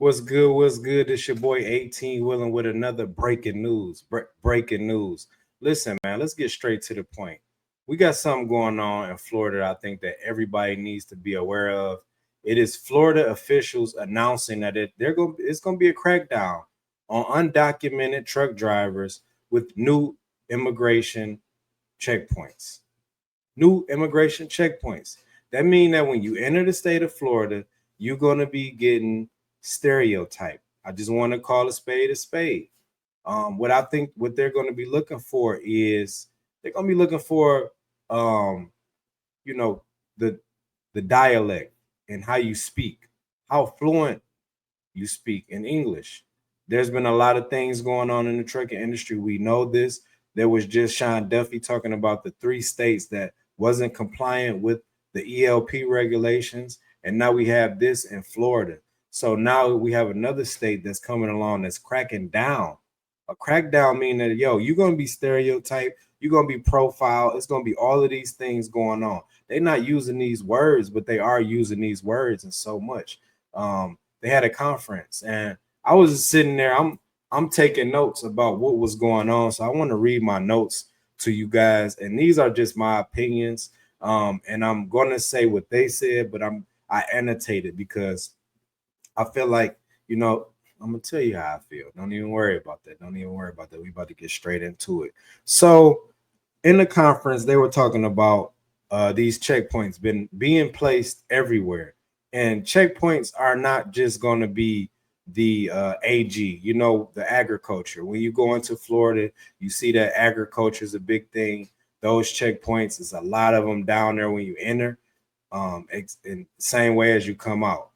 What's good? What's good? It's your boy 18 Willing with another breaking news. Breaking news. Listen, man, let's get straight to the point. We got something going on in Florida I think that everybody needs to be aware of. It is Florida officials announcing that it's going to be a crackdown on undocumented truck drivers with new immigration checkpoints. New immigration checkpoints. That means that when you enter the state of Florida, you're going to be getting stereotyped. I just want to call a spade a spade. What I think what they're going to be looking for is they're going to be looking for, um, you know, the dialect and how you speak, how fluent you speak in English. There's been a lot of things going on in the trucking industry. We know this. There was just Sean Duffy talking about the three states that wasn't compliant with the ELP regulations. And now we have this in Florida. So now we have another state that's coming along that's cracking down. A crackdown meaning that, yo, you're going to be stereotyped. You're going to be profiled. It's going to be all of these things going on. They're not using these words, but they are using these words and so much. They had a conference and I was just sitting there. I'm taking notes about what was going on. So I want to read my notes to you guys. And these are just my opinions. And I'm gonna say what they said, but I annotated because I feel like, I'm gonna tell you how I feel. Don't even worry about that. Don't even worry about that. We about to get straight into it. So in the conference, they were talking about these checkpoints being placed everywhere, and checkpoints are not just going to be the AG, the agriculture. When you go into Florida, you see that agriculture is a big thing. Those checkpoints, is a lot of them down there when you enter. In the same way as you come out,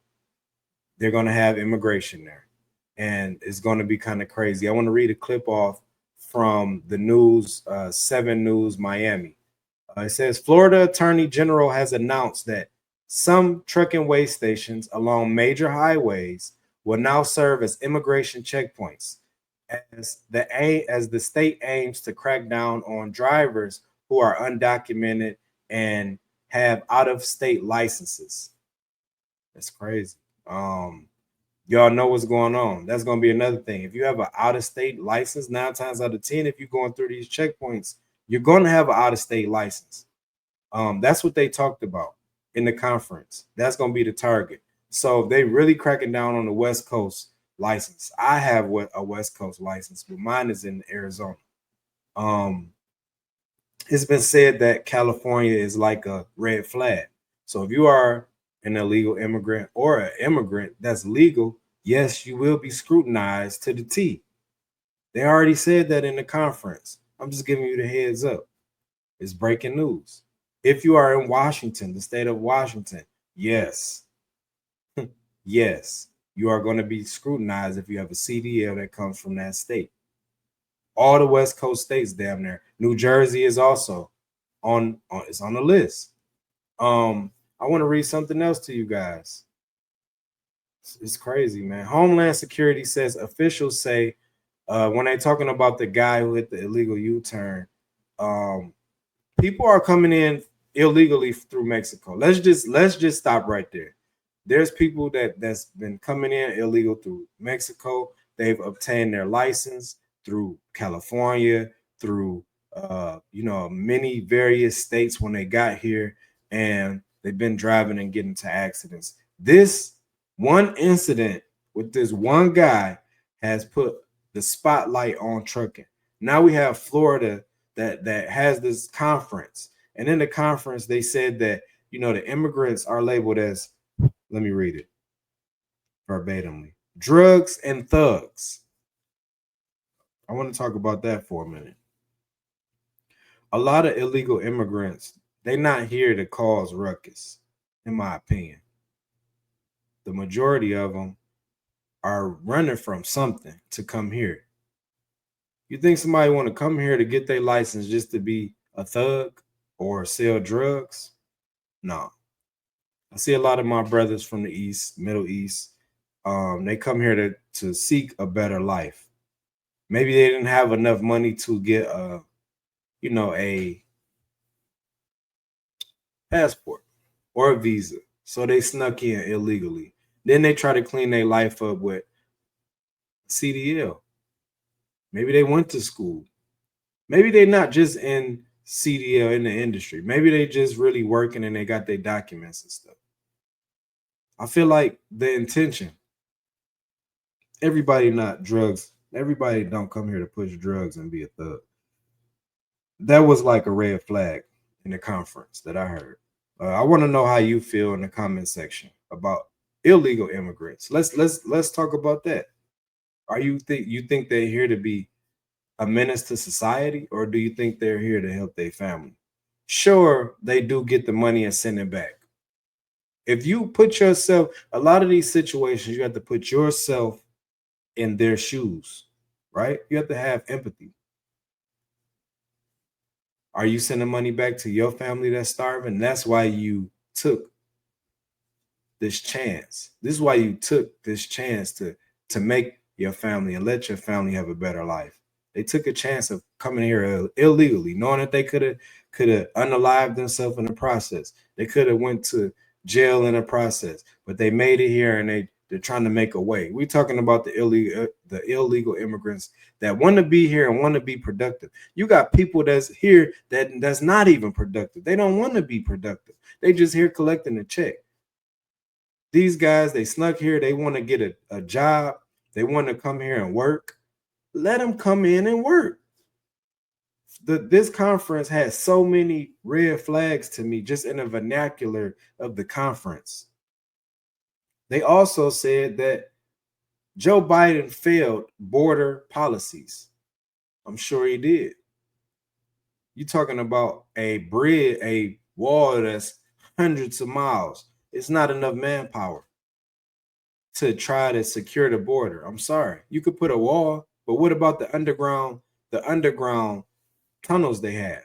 they're going to have immigration there, and it's going to be kind of crazy. I want to read a clip off from the news, 7 News Miami. It says Florida Attorney General has announced that some trucking way stations along major highways will now serve as immigration checkpoints as the state aims to crack down on drivers who are undocumented and have out of state licenses. That's crazy. Y'all know what's going on. That's going to be another thing. If you have an out of state license, 9 times out of 10, if you're going through these checkpoints, you're going to have an out of state license. That's what they talked about in the conference. That's going to be the target. So they really cracking down on the West Coast license. I have a West Coast license, but mine is in Arizona. It's been said that California is like a red flag. So if you are an illegal immigrant or an immigrant that's legal, yes, you will be scrutinized to the T. They already said that in the conference. I'm just giving you the heads up. It's breaking news. If you are in Washington, the state of Washington, yes, yes, you are going to be scrutinized if you have a CDL that comes from that state. All the West Coast states, damn near. New Jersey is also it's on the list. I want to read something else to you guys. It's crazy, man. Homeland Security says officials say when they're talking about the guy who hit the illegal U-turn, people are coming in illegally through Mexico. Let's just stop right there. There's people that's been coming in illegal through Mexico. They've obtained their license through California, through many various states when they got here, and they've been driving and getting into accidents. This one incident with this one guy has put the spotlight on trucking. Now we have Florida that has this conference, and in the conference they said that the immigrants are labeled as, let me read it verbatimly, drugs and thugs. I want to talk about that for a minute. A lot of illegal immigrants, they're not here to cause ruckus, in my opinion. The majority of them are running from something to come here. You think somebody want to come here to get their license just to be a thug or sell drugs? No. I see a lot of my brothers from the East, Middle East. They come here to seek a better life. Maybe they didn't have enough money to get a passport or a visa, so they snuck in illegally. Then they try to clean their life up with CDL. Maybe they went to school. Maybe they're not just in CDL in the industry. Maybe they just really working and they got their documents and stuff. I feel like the intention, everybody not drugs. Everybody don't come here to push drugs and be a thug. That was like a red flag in the conference that I heard. I want to know how you feel in the comment section about illegal immigrants. Let's talk about that. Are you think they're here to be a menace to society, or do you think they're here to help their family? Sure, they do get the money and send it back. If you put yourself, a lot of these situations, you have to put yourself in their shoes, right? You have to have empathy. Are you sending money back to your family that's starving? That's why you took this chance. This is why you took this chance to make your family and let your family have a better life. They took a chance of coming here illegally, knowing that they could have unalived themselves in the process. They could have went to jail in the process, but they made it here and they're trying to make a way. We're talking about the illegal immigrants that want to be here and want to be productive. You got people that's here that's not even productive. They don't want to be productive. They just here collecting a check. These guys, they snuck here. They want to get a job. They want to come here and work. Let them come in and work. This conference has so many red flags to me, just in the vernacular of the conference. They also said that Joe Biden failed border policies. I'm sure he did. You're talking about a bridge, a wall that's hundreds of miles. It's not enough manpower to try to secure the border. I'm sorry. You could put a wall, but what about the underground tunnels they have?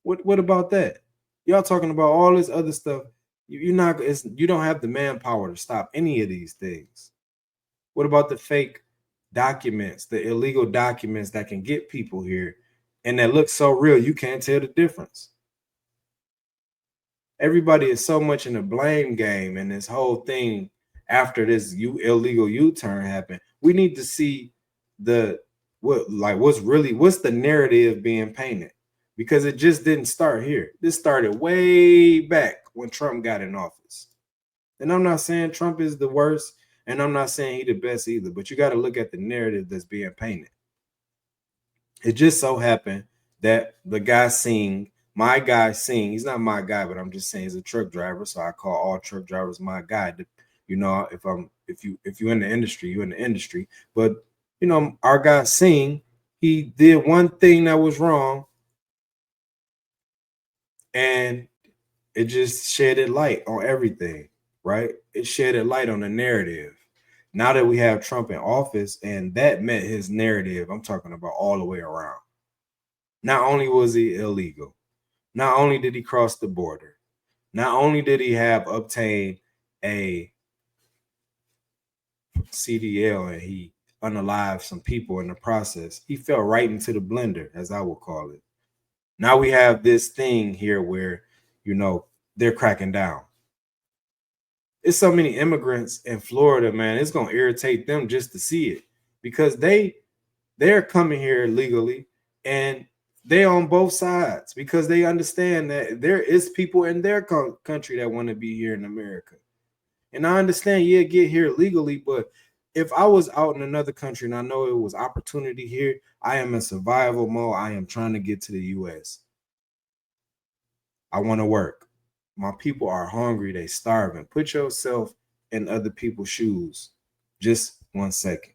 What about that? Y'all talking about all this other stuff. You don't have the manpower to stop any of these things. What about the fake documents, the illegal documents that can get people here and that look so real you can't tell the difference? Everybody is so much in the blame game, and this whole thing after this illegal U-turn happened. We need to see what's the narrative being painted, because it just didn't start here. This started way back when Trump got in office. And I'm not saying Trump is the worst, and I'm not saying he's the best either, but you got to look at the narrative that's being painted. It just so happened that the guy my guy he's not my guy, but I'm just saying he's a truck driver, so I call all truck drivers my guy. You know, if you're in the industry, you're in the industry. But you know, our guy he did one thing that was wrong, and it just shedded light on everything, right? It shedded light on the narrative. Now that we have Trump in office and that met his narrative, I'm talking about all the way around. Not only was he illegal, not only did he cross the border, not only did he have obtained a CDL and he unalived some people in the process, he fell right into the blender, as I will call it. Now we have this thing here where, you know, they're cracking down. It's so many immigrants in Florida, man. It's gonna irritate them just to see it, because they're coming here legally and they're on both sides, because they understand that there is people in their country that want to be here in America. And I understand, yeah, get here legally, but if I was out in another country and I know it was opportunity here, I am in survival mode. I am trying to get to the US. I want to work. My people are hungry. They starving. Put yourself in other people's shoes. Just 1 second.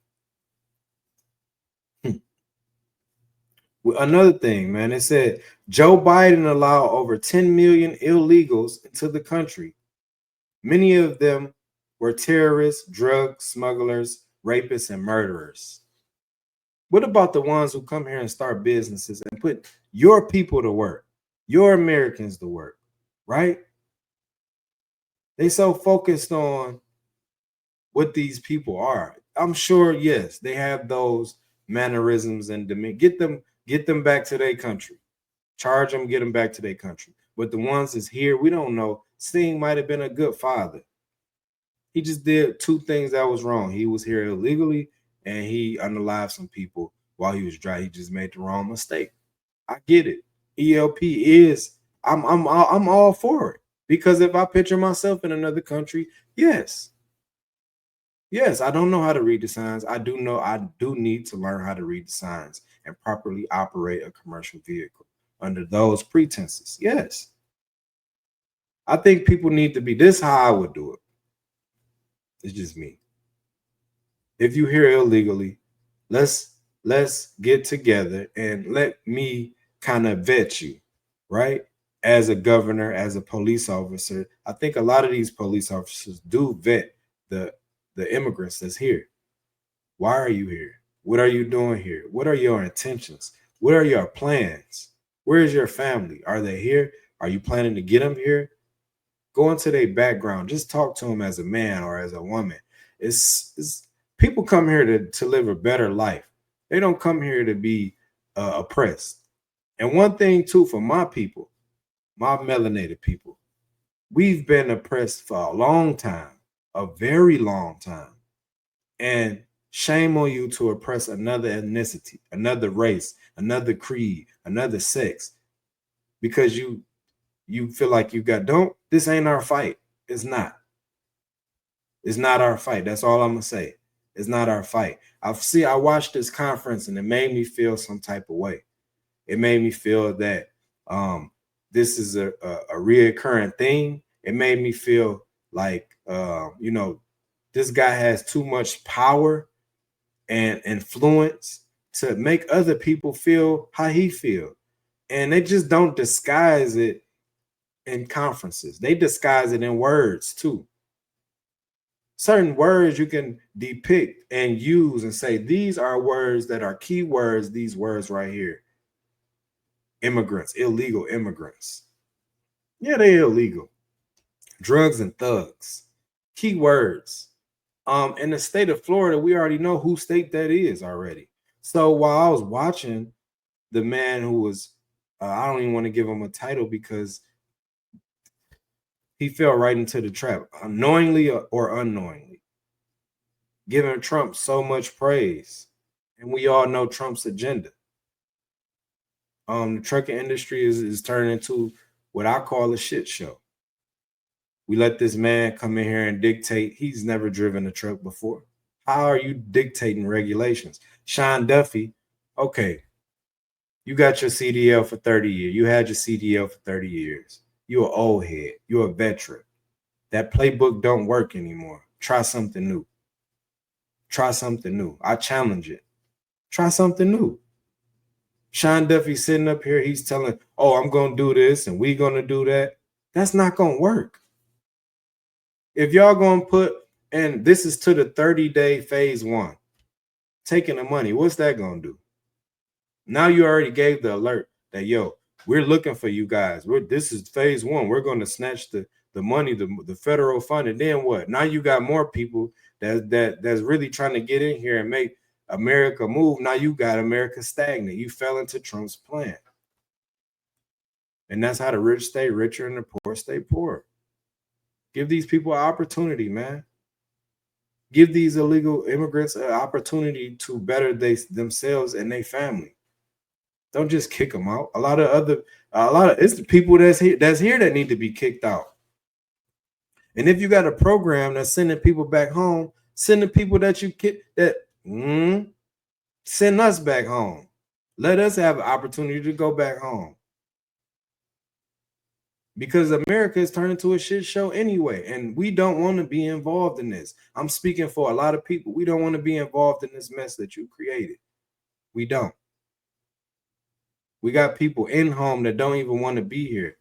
Another thing, man, it said Joe Biden allowed over 10 million illegals into the country. Many of them were terrorists, drug smugglers, rapists, and murderers. What about the ones who come here and start businesses and put your people to work, your Americans to work, right? They so focused on what these people are. I'm sure, yes, they have those mannerisms and demeanor. Get them back to their country. Charge them, get them back to their country. But the ones that's here, we don't know. Sting might have been a good father. He just did two things that was wrong. He was here illegally and he unalived some people while he was dry. He just made the wrong mistake. I get it. ELP is I'm all for it. Because if I picture myself in another country, yes. Yes, I don't know how to read the signs. I do know I do need to learn how to read the signs and properly operate a commercial vehicle under those pretenses. Yes. I think people need to be this how I would do it. It's just me. If you here illegally, let's get together and let me kind of vet you, right? As a governor, as a police officer, I think a lot of these police officers do vet the the immigrants that's here. Why are you here? What are you doing here? What are your intentions? What are your plans? Where is your family? Are they here? Are you planning to get them here? Go into their background. Just talk to them as a man or as a woman. It's people come here to live a better life. They don't come here to be oppressed. And one thing too, for my people, my melanated people, we've been oppressed for a long time, a very long time. And shame on you to oppress another ethnicity, another race, another creed, another sex, because you feel like you got don't this ain't our fight. It's not. It's not our fight. That's all I'm gonna say. It's not our fight. I watched this conference and it made me feel some type of way. It made me feel that this is a reoccurring thing. It made me feel like this guy has too much power and influence to make other people feel how he feel. And they just don't disguise it in conferences. They disguise it in words too. Certain words you can depict and use and say, these are words that are key words, these words right here. Immigrants, illegal immigrants. Yeah, they're illegal. Drugs and thugs. Key words. In the state of Florida, we already know who state that is already. So while I was watching the man who was, I don't even want to give him a title because he fell right into the trap, unknowingly or unknowingly, giving Trump so much praise. And we all know Trump's agenda. The trucking industry is turning into what I call a shit show. We let this man come in here and dictate. He's never driven a truck before. How are you dictating regulations? Sean Duffy, okay, you got your CDL for 30 years. You had your CDL for 30 years. You're an old head. You're a veteran. That playbook don't work anymore. Try something new. Try something new. I challenge it. Try something new. Sean Duffy sitting up here, he's telling, oh, I'm going to do this and we're going to do that. That's not going to work. If y'all going to put, and this is to the 30-day phase one, taking the money, what's that going to do? Now you already gave the alert that, yo, we're looking for you guys. This is phase one. We're going to snatch the money, the federal fund. And then what? Now you got more people that's really trying to get in here and make America move. Now you got America stagnant. You fell into Trump's plan. And that's how the rich stay richer and the poor stay poor. Give these people an opportunity, man. Give these illegal immigrants an opportunity to better themselves and their family. Don't just kick them out. It's the people that's here that need to be kicked out. And if you got a program that's sending people back home, send the people that you send us back home. Let us have an opportunity to go back home. Because America is turning into a shit show anyway, and we don't want to be involved in this. I'm speaking for a lot of people. We don't want to be involved in this mess that you created. We don't. We got people in home that don't even want to be here.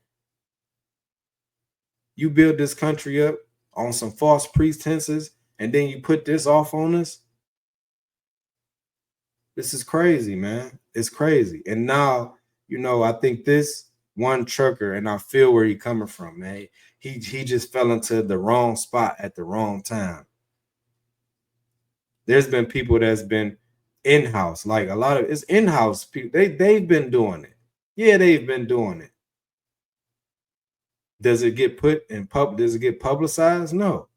You build this country up on some false pretenses, and then you put this off on us. This is crazy, man. It's crazy. And now, I think this one trucker, and I feel where he's coming from, man. He just fell into the wrong spot at the wrong time. There's been people that's been in-house, like a lot of it's in-house people. They've been doing it. Yeah, they've been doing it. Does it get put in Does it get publicized? No.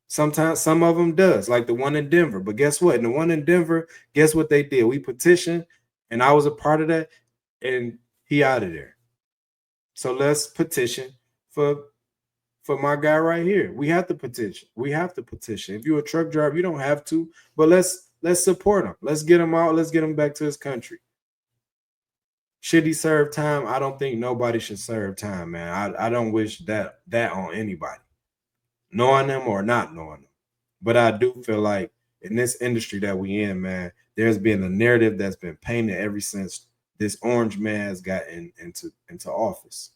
Sometimes some of them does, like the one in Denver. But guess what? In the one in Denver, guess what they did? We petitioned, and I was a part of that, and he out of there. So let's petition for my guy right here. We have to petition. We have to petition. If you're a truck driver, you don't have to, but let's support him. Let's get him out. Let's get him back to his country. Should he serve time? I don't think nobody should serve time, man. I don't wish that on anybody, knowing them or not knowing them. But I do feel like in this industry that we in, man, there's been a narrative that's been painted ever since this orange man has gotten into office.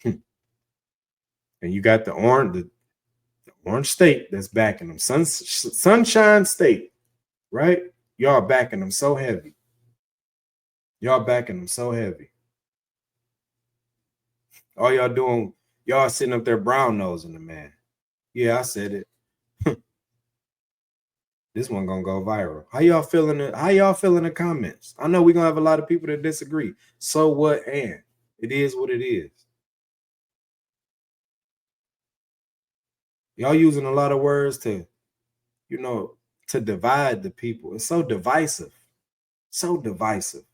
And you got the orange state that's backing them. Sunshine State, right? Y'all backing them so heavy. Y'all backing them so heavy. All y'all doing, y'all sitting up there brown nosing the man. Yeah, I said it. This one gonna go viral. How y'all feeling it? How y'all feeling in the comments? I know we're gonna have a lot of people that disagree. So what? And it is what it is. Y'all using a lot of words to, to divide the people. It's so divisive. So divisive.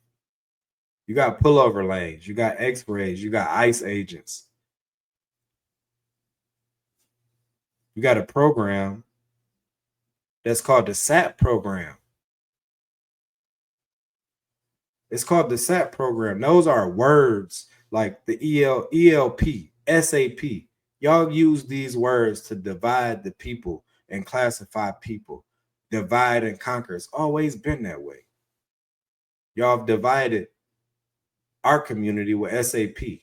You got pullover lanes, you got X-rays, you got ICE agents. You got a program that's called the SAP program. It's called the SAP program. Those are words like the ELP, SAP. Y'all use these words to divide the people and classify people. Divide and conquer. It's always been that way. Y'all have divided our community with SAP,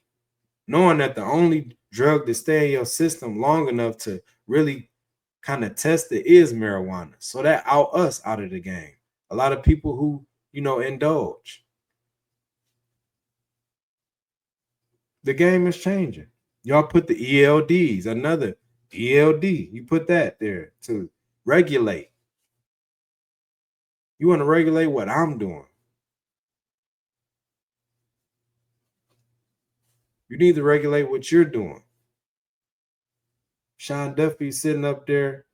knowing that the only drug to stay in your system long enough to really kind of test it is marijuana. So that out us out of the game. A lot of people who, indulge. The game is changing. Y'all put the ELDs, another ELD. You put that there to regulate. You want to regulate what I'm doing. You need to regulate what you're doing. Sean Duffy's sitting up there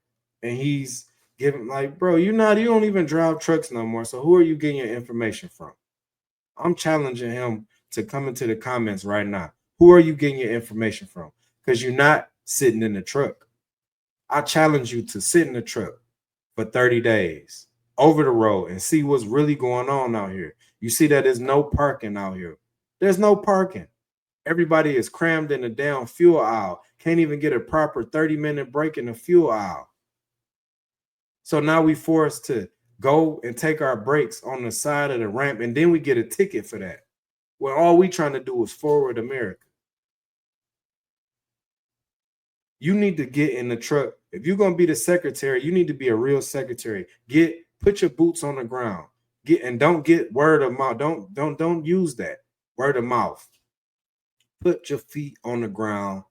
and he's giving like, bro, you don't even drive trucks no more. So who are you getting your information from? I'm challenging him to come into the comments right now. Who are you getting your information from? Because you're not sitting in the truck. I challenge you to sit in the truck for 30 days over the road and see what's really going on out here. You see that there's no parking out here. There's no parking. Everybody is crammed in the damn fuel aisle. Can't even get a proper 30-minute break in the fuel aisle. So now we forced to go and take our breaks on the side of the ramp, and then we get a ticket for that. When all we trying to do is forward America. You need to get in the truck. If you're gonna be the secretary, you need to be a real secretary. Put your boots on the ground. Don't get word of mouth. Don't use that word of mouth. Put your feet on the ground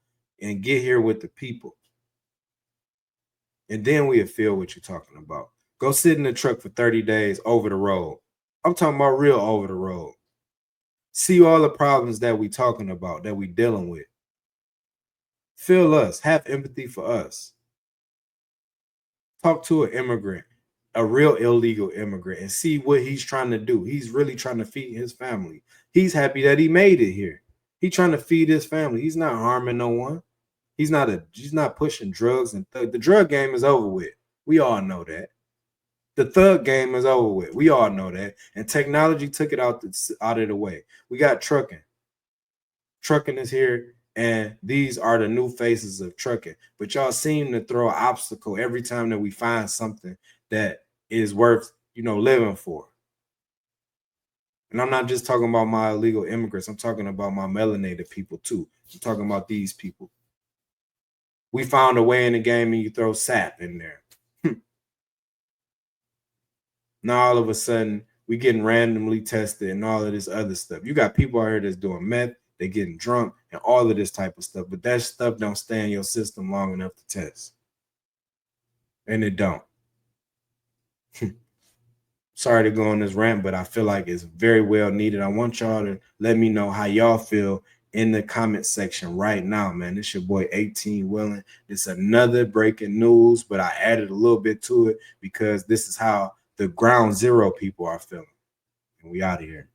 and get here with the people. And then we'll feel what you're talking about. Go sit in the truck for 30 days over the road. I'm talking about real over the road. See all the problems that we talking about, that we dealing with. Feel us. Have empathy for us. Talk to an immigrant, a real illegal immigrant, and see what he's trying to do. He's really trying to feed his family. He's happy that he made it here. He's trying to feed his family. He's not harming no one. He's not pushing drugs, and the drug game is over with. We all know that. The thug game is over with. We all know that. And technology took it out of the way. We got trucking. Trucking is here, and these are the new faces of trucking. But y'all seem to throw an obstacle every time that we find something that is worth, living for. And I'm not just talking about my illegal immigrants. I'm talking about my melanated people too. I'm talking about these people. We found a way in the game and you throw SAP in there. Now all of a sudden we getting randomly tested and all of this other stuff. You got people out here that's doing meth, they getting drunk and all of this type of stuff, but that stuff don't stay in your system long enough to test. And it don't. Sorry to go on this rant, but I feel like it's very well needed. I want y'all to let me know how y'all feel in the comment section right now, man. It's your boy 18 Willing. It's another breaking news, but I added a little bit to it because this is how the ground zero people are feeling. And we out of here.